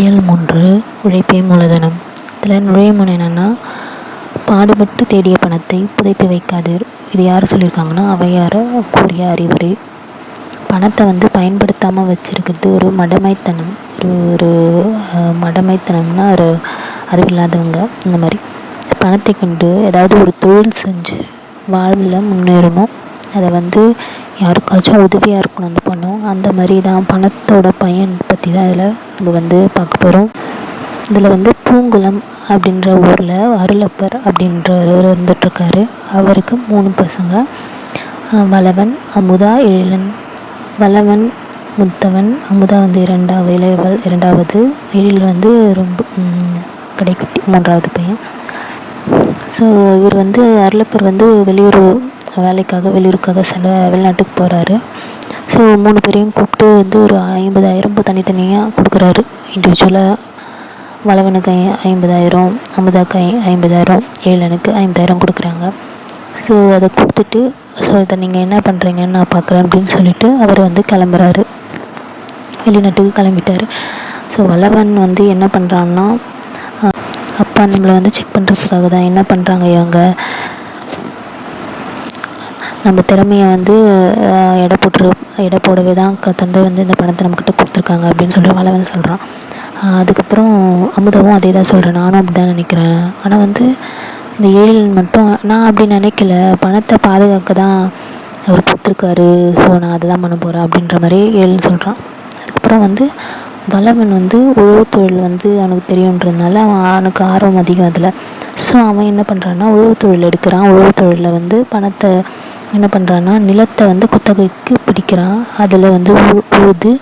இயல் 3 உழைப்பே மூலதனம். இதில் நுழைமுறை என்னென்னா, பாடுபட்டு தேடிய பணத்தை புதைத்து வைக்காதீர். இது யார் சொல்லியிருக்காங்கன்னா, அவையார் கூறிய அறிவுரை. பணத்தை பயன்படுத்தாமல் வச்சுருக்கிறது ஒரு மடமைத்தனம். ஒரு மடமைத்தனம்னா ஒரு அறிவில்லாதவங்க. இந்த மாதிரி பணத்தை கொண்டு ஏதாவது ஒரு தொழில் செஞ்சு வாழ்வில் முன்னேறணும். அதை யாருக்காச்சும் உதவியாக இருக்கணும் அந்த பணம். அந்த மாதிரி தான் பணத்தோட பயன் பற்றி தான் இதில் நம்ம பார்க்க போகிறோம். இதில் பூங்குளம் அப்படின்ற ஊரில் அருளப்பர் அப்படின்றவர் இருந்துகிட்ருக்காரு. அவருக்கு 3 பசங்க, வளவன், அமுதா, எழிலன். வளவன் முத்தவன், அமுதா இளையவள் 2வது, எழில் ரொம்ப கடைக்குட்டி 3வது பையன். ஸோ இவர் அருளப்பர் வெளியூர் வேலைக்காக வெளியூருக்காக வெளிநாட்டுக்கு போகிறாரு. ஸோ 3 பேரையும் கூப்பிட்டு ஒரு 50,000 தனித்தனியாக கொடுக்குறாரு. இண்டிவிஜுவலாக வளவனுக்கு 50,000, அமுதாக்கு 50,000, ஏழனுக்கு 50,000 கொடுக்குறாங்க. ஸோ அதை கொடுத்துட்டு, ஸோ இதை நீங்கள் என்ன பண்ணுறீங்கன்னு நான் பார்க்குறேன் அப்படின்னு சொல்லிட்டு அவர் கிளம்புறாரு. வெளிநாட்டுக்கு கிளம்பிட்டார். ஸோ வளவன் என்ன பண்ணுறான்னா, அப்பா நம்மளை செக் பண்ணுறதுக்காக தான் என்ன பண்ணுறாங்க இவங்க, நம்ம திறமையை எடை போடவே தான் தந்தை இந்த பணத்தை நம்மக்கிட்ட கொடுத்துருக்காங்க அப்படின்னு சொல்லி வளவன் சொல்கிறான். அதுக்கப்புறம் அமுதாவும் அதே தான் சொல்கிறேன், நானும் அப்படி தான் நினைக்கிறேன். ஆனால் இந்த ஏழில் மட்டும் நான் அப்படி நினைக்கல, பணத்தை பாதுகாக்க தான் அவர் கொடுத்துருக்காரு, ஸோ நான் அதை தான் பண்ண போகிறேன் அப்படின்ற மாதிரி ஏழில் சொல்கிறான். அதுக்கப்புறம் வளவன் உழவு தொழில் அவனுக்கு தெரியுன்றதுனால அவனுக்கு ஆர்வம் அதிகம் அதில். ஸோ அவன் என்ன பண்ணுறான்னா, உழவு தொழில் எடுக்கிறான். உழவு தொழிலில் பணத்தை என்ன பண்ணுறான்னா, நிலத்தை குத்தகைக்கு பிடிக்கிறான். அதில் உழுது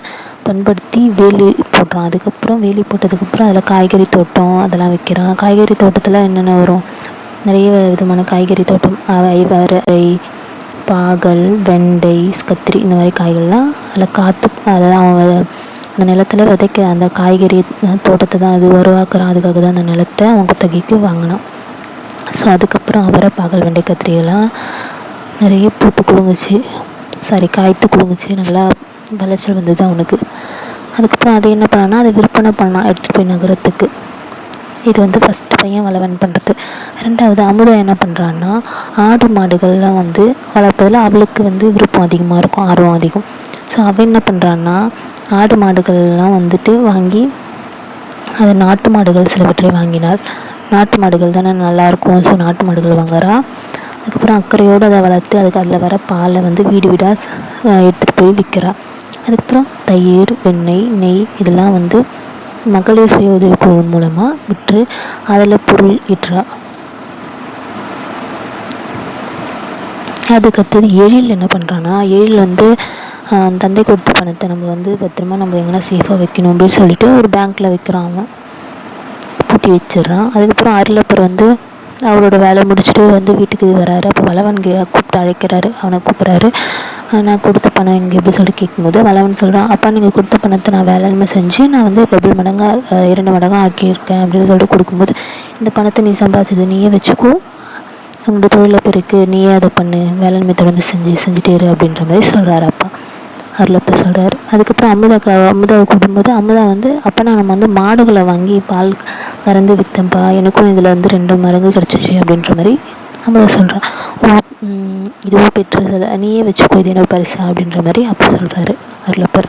பண்படுத்தி வேலி போடுறான். அதுக்கப்புறம் வேலி போட்டதுக்கப்புறம் அதில் காய்கறி தோட்டம் அதெல்லாம் வைக்கிறான். காய்கறி தோட்டத்தில் என்னென்ன வரும், நிறைய விதமான காய்கறி தோட்டம், அவரை, பாகல், வெண்டை, கத்திரி, இந்த மாதிரி காய்கள்லாம் அதில் அதான் அவன் அந்த நிலத்தில் விதைக்க அந்த காய்கறி தோட்டத்தை தான் அது உருவாக்குறான். அதுக்காக தான் அந்த நிலத்தை அவன் குத்தகைக்கு வாங்கினான். ஸோ அதுக்கப்புறம் அவரை, பாகல், வெண்டை, கத்திரியெல்லாம் நிறைய பூத்து குலுங்குச்சு, காய்த்து குலுங்குச்சு, நல்லா விளைச்சல் வந்தது அவனுக்கு. அதுக்கப்புறம் அதை என்ன பண்ணான்னா, அதை விற்பனை பண்ணான் எடுத்துகிட்டு போய் நகரத்துக்கு. இது ஃபஸ்ட்டு பையன் வளவன் பண்ணுறது. 2வது அமுதா என்ன பண்ணுறான்னா, ஆடு மாடுகள்லாம் வளர்ப்பதில் அவளுக்கு விருப்பம் அதிகமாக இருக்கும், ஆர்வம் அதிகம். ஸோ அவன் என்ன பண்ணுறான்னா, ஆடு மாடுகள்லாம் வாங்கி, அதை நாட்டு மாடுகள் சிலவற்றை வாங்கினாள். நாட்டு மாடுகள் தானே நல்லாயிருக்கும், ஸோ நாட்டு மாடுகள் வாங்குறா. அதுக்கப்புறம் அக்கறையோடு அதை வளர்த்து அதில் வர பாலை வீடு வீடாக எடுத்துகிட்டு போய் விற்கிறா. அதுக்கப்புறம் தயிர், வெண்ணெய், நெய் இதெல்லாம் மகளிர் சுய உதவி குழு மூலமாக விற்று அதில் பொருள் ஈட்டுறா. அதுக்கடுத்தது எழில் என்ன பண்ணுறான்னா, எழில் தந்தை கொடுத்த பணத்தை நம்ம பத்திரமா நம்ம எங்கன்னா சேஃபாக வைக்கணும் அப்படின்னு சொல்லிட்டு ஒரு பேங்க்கில் வைக்கிறான். அவன் பூட்டி வச்சிடுறான். அதுக்கப்புறம் அருளப்பர் அவரோட வேலை முடிச்சுட்டு வீட்டுக்கு வராரு. அப்போ வளவன் கூப்பிட்டு அழைக்கிறாரு, அவனை கூப்பிட்றாரு. நான் கொடுத்த பணம் எங்கே எப்படி சொல்லி கேட்கும்போது வளவன் சொல்கிறான், அப்பா நீங்கள் கொடுத்த பணத்தை நான் வேலைமை செஞ்சு நான் டபுள் மடங்காக 2 மடங்காக ஆக்கியிருக்கேன் அப்படின்னு சொல்லிட்டு கொடுக்கும்போது, இந்த பணத்தை நீ சம்பாதிச்சது நீயே வச்சுக்கோ, உன்னோட தொழிலை பெருக்கு, நீயே அதை பண்ணு, வேலைமை தொடர்ந்து செஞ்சுட்டே இரு அப்படின்ற மாதிரி சொல்கிறாரு அப்பா. அருளப்பா சொல்கிறாரு. அதுக்கப்புறம் அமுதாவை கூப்பிடும்போது அமுதா அப்போனா நம்ம மாடுகளை வாங்கி பால் கறந்து விற்றேன்ப்பா, எனக்கும் இதில் 2 மடங்கு கிடச்சிச்சு அப்படின்ற மாதிரி அமுதா சொல்கிறான். இதுவும் பெற்றது, நீயே வச்சுக்கோ, இது என்னோட பரிசா அப்படின்ற மாதிரி அப்போ சொல்கிறாரு அருளப்பர்.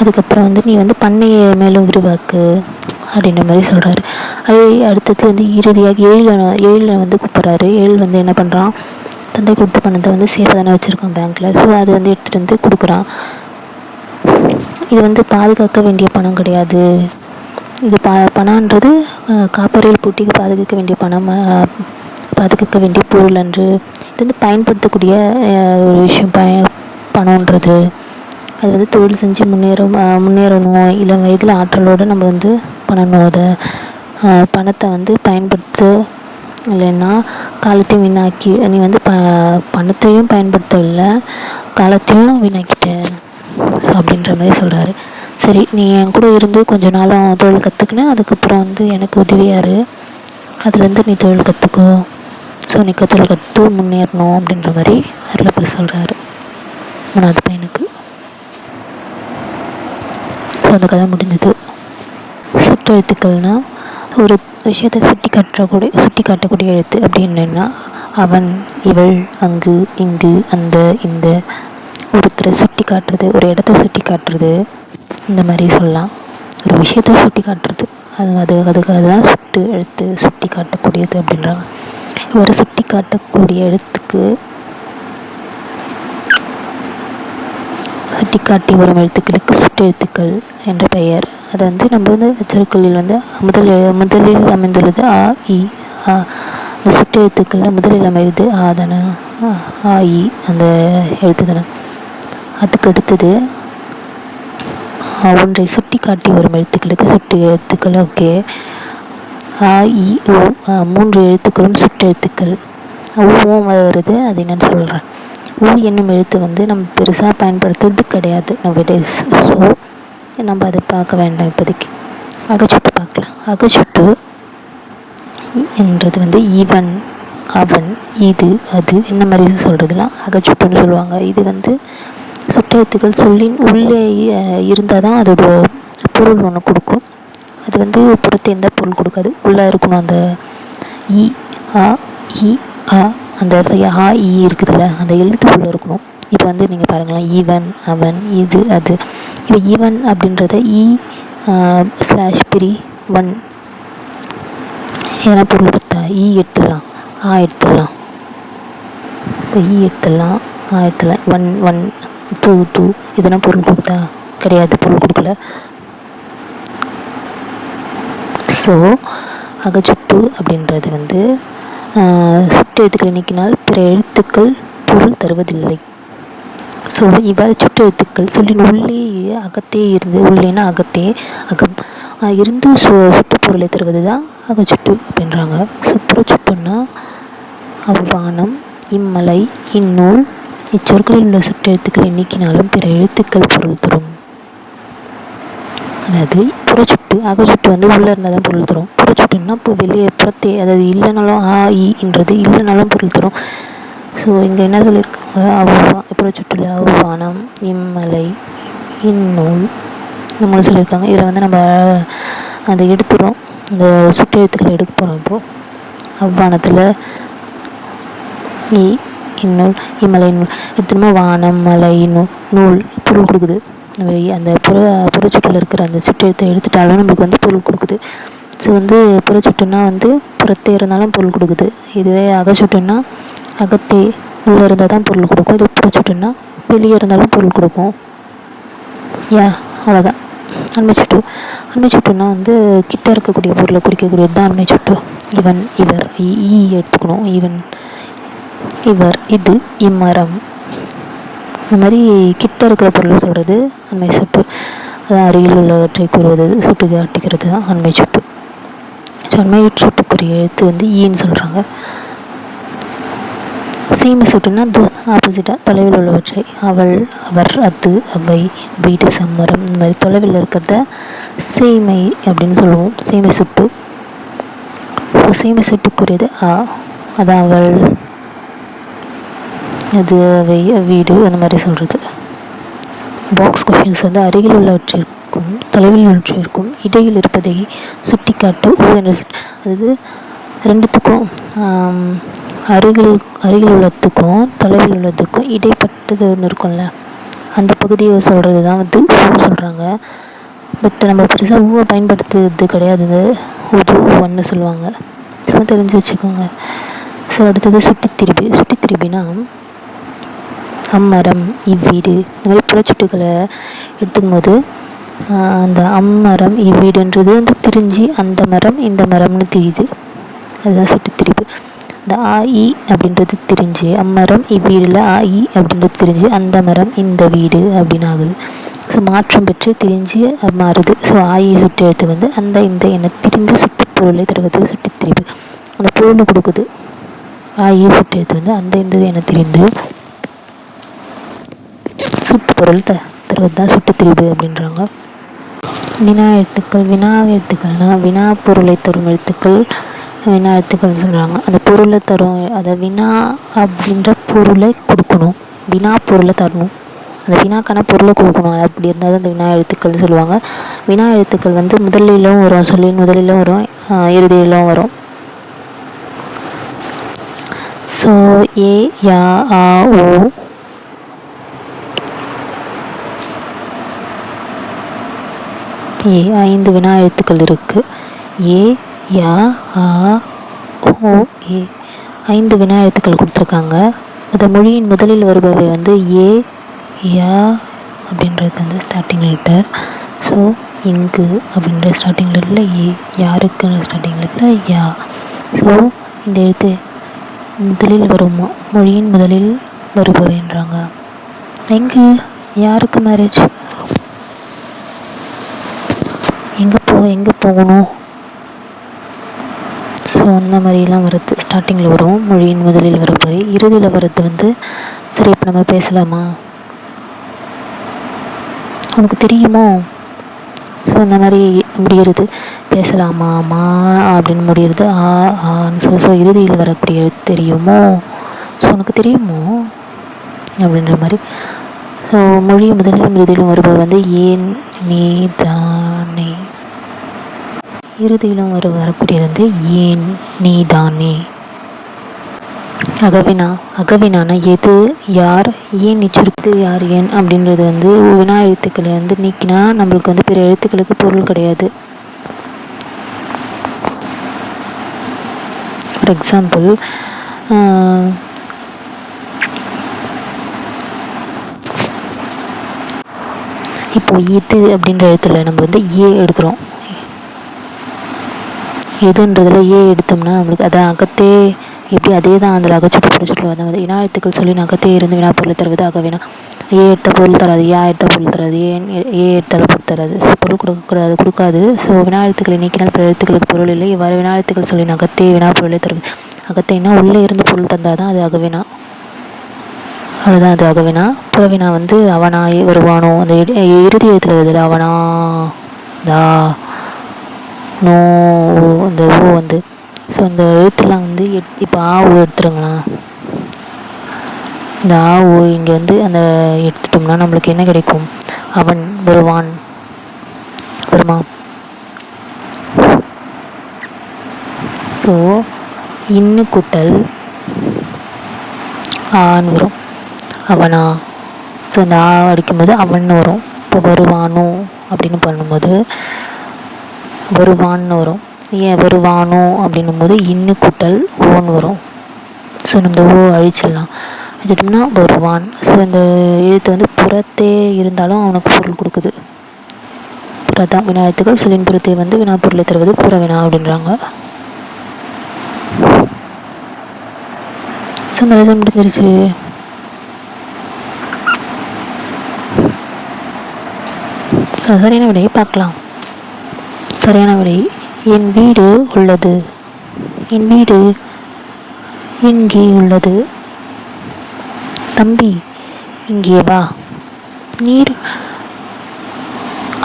அதுக்கப்புறம் நீ பண்ணையை மேலும் விரிவாக்கு அப்படின்ற மாதிரி சொல்கிறாரு. அடுத்தது இறுதியாக ஏழில் கூப்பிட்றாரு. ஏழு என்ன பண்ணுறான், தந்தை கொடுத்த பணத்தை சேஃபாக தானே வச்சுருக்கான் பேங்க்கில். ஸோ அது எடுத்துகிட்டு கொடுக்குறான். இது பாதுகாக்க வேண்டிய பணம் கிடையாது, இது பணன்றது காப்பறையில் பூட்டிக்கு பாதுகாக்க வேண்டிய பணம், பாதுகாக்க வேண்டிய பொருள் அன்று. இது பயன்படுத்தக்கூடிய ஒரு விஷயம். பணன்றது அது தொழில் செஞ்சு முன்னேறணும், இல்லை வயதில் ஆற்றலோடு நம்ம பண்ணணும். அதை பணத்தை பயன்படுத்த இல்லைன்னா காலத்தையும் வீணாக்கி, நீ பணத்தையும் பயன்படுத்தவில்லை, காலத்தையும் வீணாக்கிட்டேன் ஸோ அப்படின்ற மாதிரி சொல்கிறாரு. சரி, நீ என் கூட இருந்து கொஞ்ச நாளும் தொழில் கற்றுக்கினேன், அதுக்கப்புறம் எனக்கு உதவியாரு, அதுலேருந்து நீ தொழில் கற்றுக்கோ, ஸோ நீ தொழில் கற்று முன்னேறணும் அப்படின்ற மாதிரி அருளப்பர் சொல்கிறாரு 3வது பையனுக்கு. ஸோ அந்த கதை முடிஞ்சது. சுற்றெழுத்துக்கள்னால் ஒரு விஷயத்தை சுட்டி காட்டக்கூடிய எழுத்து அப்படின்னா அவன், இவள், அங்கு, இங்கு, அந்த, இந்த, ஒருத்தரை சுட்டி காட்டுறது, ஒரு இடத்த சுட்டி காட்டுறது, இந்த மாதிரி சொல்லலாம். ஒரு விஷயத்தை சுட்டி காட்டுறது அதுக்கு அதுதான் சுட்டு எழுத்து, சுட்டி காட்டக்கூடியது அப்படின்றாங்க. ஒரு சுட்டி காட்டக்கூடிய எழுத்துக்கு சுட்டி காட்டி வரும் எழுத்துக்களுக்கு சுட்டெழுத்துக்கள் என்ற பெயர். அதை நம்ம அச்சரக்குள்ளில் முதலில் அமைந்துள்ளது ஆ, இ, ஆ. அந்த சுட்டெழுத்துக்களில் முதலில் அமைவது ஆ தானே, ஆ, இ அந்த எழுத்து தானே. அதுக்கு அடுத்தது ஒன்றை சுட்டி காட்டி வரும் எழுத்துக்களுக்கு சுட்டு எழுத்துக்கள். ஓகே, ஆ, இ, ஓ 3 எழுத்துக்களும் சுட்டெழுத்துக்கள். ஊவும் வருது, அது என்னன்னு சொல்கிறேன். ஊ என்னும் எழுத்து நம்ம பெருசாக பயன்படுத்துறது கிடையாது நவடேஸ். ஸோ நம்ம அதை பார்க்க வேண்டாம் இப்போதைக்கு. அகச்சுட்டு பார்க்கலாம். அகச்சுட்டு என்றது இவன், அவன், இது, அது இந்த மாதிரி சொல்கிறதுலாம் அகச்சுட்டுன்னு சொல்லுவாங்க. இது சுட்டெழுத்துக்கள் சொல்லின் உள்ளே இருந்தால் தான் அதோட பொருள் ஒன்று கொடுக்கும். அது புறத்து எந்த பொருள் கொடுக்காது, உள்ளே இருக்கணும். அந்த இ, ஆ, இ, ஆ, அந்த ஆ, இ இருக்குதுல்ல, அந்த எழுத்து உள்ளே இருக்கணும். இப்போ நீங்கள் பாருங்களேன், ஈவன், அவன், இது, அது. இப்போ ஈவன் அப்படின்றத /3 1 ஏன்னா பொருள் கொடுத்தா ஈ எடுத்துடலாம், ஆ எடுத்துடலாம். இப்போ ஈ எடுத்துடலாம், ஆ எடுத்துடலாம். 1 1 2 2 இதெல்லாம் பொருள் கொடுத்தா கிடையாது, பொருள் கொடுக்கல. ஸோ அகச்சுட்டு அப்படின்றது சுட்டு எழுத்துக்களை நீக்கினால் பிற எழுத்துக்கள் பொருள் தருவதில்லை. ஸோ இவ்வாறு சுட்டு எழுத்துக்கள் சொல்லின் உள்ளேயே அகத்தே இருந்து, உள்ளேனா அகத்தே, அகம் இருந்து சுட்டு பொருளை தருவது தான் அகச்சுட்டு அப்படின்றாங்க. புறச்சுட்டுன்னா அவ்வானம், இம்மலை, இந்நூல் இச்சொற்களில் உள்ள சுட்டெழுத்துக்களை நீக்கினாலும் பிற எழுத்துக்கள் பொருள் தரும். அதாவது புறச்சுட்டு, அகச்சுட்டு உள்ளே இருந்தால் தான் பொருள் தரும். புறச்சுட்டுன்னா இப்போ வெளியே புறத்தே, அதாவது இல்லைனாலும் ஆ, இன்றது இல்லைனாலும் பொருள் தரும். ஸோ இங்கே என்ன சொல்லியிருக்காங்க, புறச்சுட்டில் அவ்வானம், இம்மலை, இந்நூல் இந்த மூணு சொல்லியிருக்காங்க. இதில் நம்ம அதை எடுத்துகிறோம், இந்த சுட்டெழுத்துக்களை எடுக்க போகிறோம். இப்போது அவ்வானத்தில் இந்நூல், இம்மலை, நூல் எடுத்துனோமா, வானம், மலை, நூல் பொருள் கொடுக்குது. அந்த புறச்சுட்டில் இருக்கிற அந்த சுட்டெழுத்தை எடுத்துட்டாலும் நம்மளுக்கு பொருள் கொடுக்குது. ஸோ புறச்சுட்டுன்னா புறத்தே இருந்தாலும் பொருள் கொடுக்குது. இதுவே அகச்சுட்டுன்னா அகத்தே உள்ளே இருந்தால் தான் பொருள் கொடுக்கும். இது புறச்சுட்டுன்னா வெளியே இருந்தாலும் பொருள் கொடுக்கும். அவ்வளோதான் அண்மைச்சுட்டு. அண்மைச்சுட்டுன்னா கிட்ட இருக்கக்கூடிய பொருளை குறிக்கக்கூடியது தான் அண்மைச்சுட்டு. இவன், இவர், ஈ எடுத்துக்கணும். இவன், இவர், இது, இம்மரம், இந்த மாதிரி கிட்ட இருக்கிற பொருளை சொல்கிறது அண்மை சுட்டு. அதான் அருகில் உள்ளவற்றை கூறுவது, சுட்டு காட்டிக்கிறது தான் அண்மை சுட்டு. ஸோ அண்மை சுட்டுக்குரிய எழுத்து ஈன்னு சொல்கிறாங்க. சேமி சுட்டுன்னா ஆப்போசிட்டாக தொலைவில் உள்ளவற்றை, அவள், அவர், அது, அவை, வீடு, சம்மரம், இந்த மாதிரி தொலைவில் இருக்கிறத சேமை அப்படின்னு சொல்லுவோம். சேமி சுட்டு. ஸோ சேமி சுட்டுக்குரியது அதான் அவள், அது, அவை, வீடு அந்த மாதிரி சொல்கிறது. பாக்ஸ் கொஷின்ஸ் அருகில் உள்ளவற்றிற்கும் தொலைவில் உள்ளவற்றிற்கும் இடையில் இருப்பதை சுட்டி காட்ட ஊ என்ற, அதாவது ரெண்டுத்துக்கும் அருகில் உள்ளதுக்கும் தொலைவில் உள்ளதுக்கும் இடைப்பட்டது ஒன்று இருக்கும்ல, அந்த பகுதியை சொல்கிறது தான் ஊன்னு சொல்கிறாங்க. பட் நம்ம பெருசாக ஊவை பயன்படுத்துறது கிடையாது, உது ஒன்று சொல்லுவாங்க. ஸோ தெரிஞ்சு வச்சுக்கோங்க. ஸோ அடுத்தது சுட்டித்திருபினா அம்மரம், இவ்வீடு, இந்த மாதிரி புறச்சுட்டுகளை எடுத்துக்கும் போது அந்த அம்மரம், இவ்வீடுன்றது திரிஞ்சு அந்த மரம் இந்த மரம்னு தெரியுது. அதுதான் சுட்டுத்திரிபு. இந்த ஆ, இ அப்படின்றது திரிஞ்சு அம்மரம், இவ்வீடில் ஆ, இ அப்படின்றது திரிஞ்சு அந்த மரம் இந்த வீடு அப்படின்னு ஆகுது. ஸோ மாற்றம் பெற்று திரிஞ்சு மாறுது. ஸோ ஆயி சுட்டு எழுத்து அந்த இந்த என திரிந்து சுட்டு பொருளை தருவது சுட்டுத்திரிபு. அந்த பொருளை கொடுக்குது. ஆயி சுட்டு எழுத்து அந்த இந்த என திரிந்து சுட்டு பொருள் தருவது தான் சுட்டுத்திரிபு அப்படின்றாங்க. வினா எழுத்துக்கள்னால் வினா பொருளை தரும் எழுத்துக்கள் வினா எழுத்துக்கள்னு சொல்கிறாங்க. அந்த பொருளை தரும், அதை வினா அப்படின்ற பொருளை கொடுக்கணும், வினா பொருளை தரணும். அந்த வினாக்கான பொருளை கொடுக்கணும். அது அப்படி இருந்தால் தான் அந்த வினா எழுத்துக்கள்னு சொல்லுவாங்க. வினா எழுத்துக்கள் வந்து முதலிலும் வரும், சொல்லின் முதலிலும் வரும், இறுதியிலும் வரும். ஸோ ஏ யா ஆ ஓ ஏ 5 வினா எழுத்துக்கள் இருக்குது. ஏ யா ஆ ஓ ஏ 5 வினா எழுத்துக்கள் கொடுத்துருக்காங்க. அந்த மொழியின் முதலில் வருபவை வந்து ஏ யா அப்படின்றது வந்து ஸ்டார்டிங் லெட்டர். ஸோ இங்கு அப்படின்ற ஸ்டார்டிங் லெட்டரில் ஏ, யாருக்குன்னு ஸ்டார்டிங் லெட்டரில் யா. ஸோ இந்த எழுத்து முதலில் வருமா, மொழியின் முதலில் வருபவைன்றாங்க. எங்கே யாருக்கு மேரேஜ், எங்கே போகணும். ஸோ அந்த மாதிரிலாம் வருது. ஸ்டார்டிங்கில் வரும், மொழியின் முதலில் வருபவை. இறுதியில் வர்றது வந்து சரி இப்போ நம்ம பேசலாமா, உனக்கு தெரியுமோ. ஸோ அந்த மாதிரி முடிகிறது. பேசலாமா மா அப்படின்னு முடிகிறது. ஆ ஆன்னு ஸோ இறுதியில் வரக்கூடிய எழுத்து தெரியுமோ. ஸோ உனக்கு தெரியுமோ அப்படின்ற மாதிரி. ஸோ மொழி முதலிலும் இறுதியிலும் வருபவை வந்து ஏன், நீ, தானே. இறுதியிலும் வரக்கூடியது வந்து ஏன், நீ, தானே. அகவினா, அகவினானா எது, யார், ஏன் நிச்சயிருக்கு, யார், ஏன் அப்படின்றது வந்து வினா எழுத்துக்களை வந்து நீக்கினா நம்மளுக்கு வந்து பிற எழுத்துக்களுக்கு பொருள் கிடையாது. ஃபார் எக்ஸாம்பிள், இப்போ எது அப்படின்ற எழுத்துல நம்ம வந்து ஏ எடுக்கிறோம். எதுன்றதுல ஏ எடுத்தோம்னா நம்மளுக்கு அதான் அகத்தே எப்படி அதே தான் அதில் அகச்சுட்டு பிடிச்சிட்டு அந்த மாதிரி வினா எழுத்துக்கள் சொல்லி அகத்தே இருந்து வினா பொருள் தருவது அகவினா. ஏ எடுத்த பொருள் தராது, யா எடுத்த பொருள் தராது, ஏ எடுத்தாலும் பொருள் தராது. ஸோ பொருள் கொடுக்காது. ஸோ வினா எழுத்துக்களை நீக்கினால் பிற எழுத்துக்களுக்கு பொருள் இல்லை. இவ்வாறு வினா எழுத்துக்கள் சொல்லி அகத்தே வினா பொருளை தருவது. அகத்தைன்னா உள்ளே இருந்து பொருள் தந்தால் தான் அது அகவினா. அதுதான் அது அகவினா. புறவினா வந்து அவனா, வருவானோ, அந்த இறுதி எழுத்துல வருது அவனா, தா, நோ, இந்த ஓ வந்து. ஸோ அந்த எழுத்துலாம் வந்து இப்போ ஆ ஓ எடுத்துருங்களா. இந்த ஆ ஓ இங்கே வந்து அந்த எடுத்துட்டோம்னா நம்மளுக்கு என்ன கிடைக்கும், அவன் வருவான் வருமா. ஸோ இன்னு கூட்டல் ஆன்னு வரும், அவனா. ஸோ அந்த ஆ அடிக்கும்போது அவன் வரும். இப்போ வருவானோ அப்படின்னு பண்ணும்போது வருவான்னு வரும். ஏன் வருவானோ அப்படின்னும் போது இன்னு கூட்டல் ஓன்னு வரும். ஸோ நம்ம ஓ அழிச்சிடலாம். அழிச்சிட்டோம்னா வருவான். ஸோ இந்த எழுத்து வந்து புறத்தே இருந்தாலும் அவனுக்கு பொருள் கொடுக்குது. புறத்தான் வினா எழுத்துக்கள் சொல்லின் புறத்தை வந்து வினா பொருளை தருவது புற வினா அப்படின்றாங்க. ஸோ இந்த எழுத்து முடிஞ்சிருச்சு. சரியான விடையை பார்க்கலாம். சரியான விடை என் வீடு உள்ளது. என் வீடு எங்கே உள்ளது. தம்பி இங்கே வா. நீர்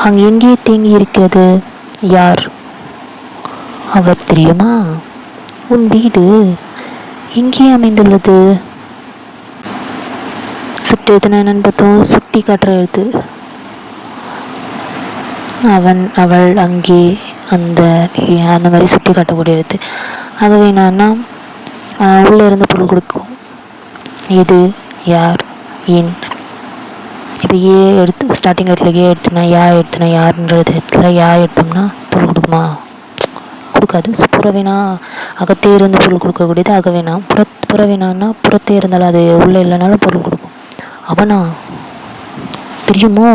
அங்கே எங்கே தேங்கி இருக்கிறது. யார், அவர் தெரியுமா. உன் வீடு எங்கே அமைந்துள்ளது. சுட்டி எழுத்துனா என்னன்னு பார்த்தோம், சுட்டி காட்டுற எழுத்து. அவன், அவள், அங்கே, அந்த மாதிரி சுட்டி காட்டக்கூடிய எழுத்து. ஆகவே என்னன்னா உள்ளே இருந்து பொருள் கொடுக்கும். எது, யார், ஏன். இப்போ ஏ எடுத்து ஸ்டார்டிங் இடத்துல ஏ எடுத்தோம்னா யா எடுத்தோம்னா யாருன்றது இடத்துல யா எடுத்தோம்னா பொருள் கொடுக்குமா, கொடுக்காது. புறவினா அகத்தே இருந்து பொருள் கொடுக்கக்கூடியது அகவினா. புறவினான்னா புறத்தே இருந்தாலும் அது உள்ளே இல்லைனாலும் பொருள் கொடுக்கும். அவனா தெரியுமோ.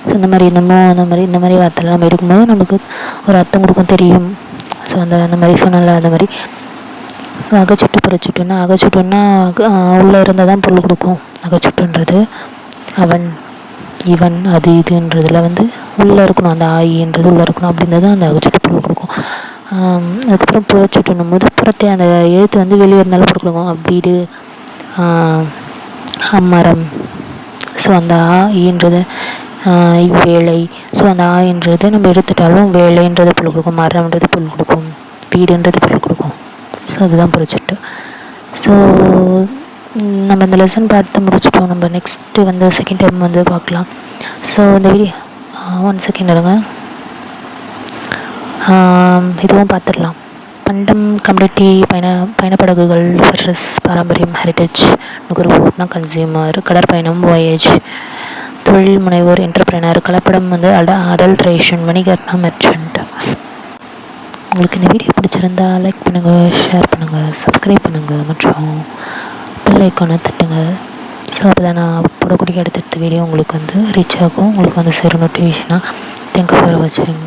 ஸோ இந்த மாதிரி இந்த மாதிரி வார்த்தைலாம் நம்ம எடுக்கும்போது நமக்கு ஒரு அர்த்தம் கொடுக்கும், தெரியும். ஸோ அந்த மாதிரி சொன்னால அந்த மாதிரி அகச்சுட்டு புறச்சுட்டுன்னா அகச்சுட்டுன்னா உள்ளே இருந்தால் தான் பொருள் கொடுக்கும். அகச்சுட்டுன்றது அவன், இவன், அது இதுன்றதில் வந்து உள்ளே இருக்கணும். அந்த ஆயின்றது உள்ளே இருக்கணும். அப்படின்றது அந்த அகச்சுட்டு பொருள் கொடுக்கும். அதுக்கப்புறம் புறச்சுட்டுன்னும் போது புறத்தே அந்த எழுத்து வந்து வெளியே இருந்தாலும் பொருள் கொடுக்கும். வீடு, அம்மரம். ஸோ அந்த ஈன்றது வேலை. ஸோ அந்த என்றது நம்ம எடுத்துட்டாலும் வேலைன்றது பொருள் கொடுக்கும், மரம்ன்றது பொருள் கொடுக்கும், வீடுன்றது பொருள் கொடுக்கும். ஸோ அதுதான் புரிச்சுட்டு. ஸோ நம்ம இந்த லெசன் பார்த்து முடிச்சிட்டோம். நம்ம நெக்ஸ்ட்டு வந்து செகண்ட் டைம் வந்து பார்க்கலாம். ஸோ இந்த வீடியோ 1 செகண்ட் இருங்க. இதுவும் பார்த்துடலாம். பண்டம் கம்யூனிட்டி பயணப்படகுகள் வர்சஸ் பாரம்பரியம் ஹெரிட்டேஜ், நுகர்வோர்னா கன்சியூமர், கடற்பயணம் வாயேஜ், தொழில் முனைவோர் என்டர்பிரைனர், கலப்படம் வந்து அடல்ட்ரேஷன், வணிகர்னா மெர்ச்சன்ட். உங்களுக்கு இந்த வீடியோ பிடிச்சிருந்தா லைக் பண்ணுங்கள், ஷேர் பண்ணுங்கள், சப்ஸ்கிரைப் பண்ணுங்கள் மற்றும் பெல் ஐக்கானை தட்டுங்க. ஸோ அப்போ தான் நான் போடக்கூடிய அடுத்தடுத்த வீடியோ உங்களுக்கு வந்து ரீச் ஆகும், உங்களுக்கு வந்து சேரும் நோட்டிஃபிகேஷனாக. தேங்க்யூ ஃபார் வாட்சிங்.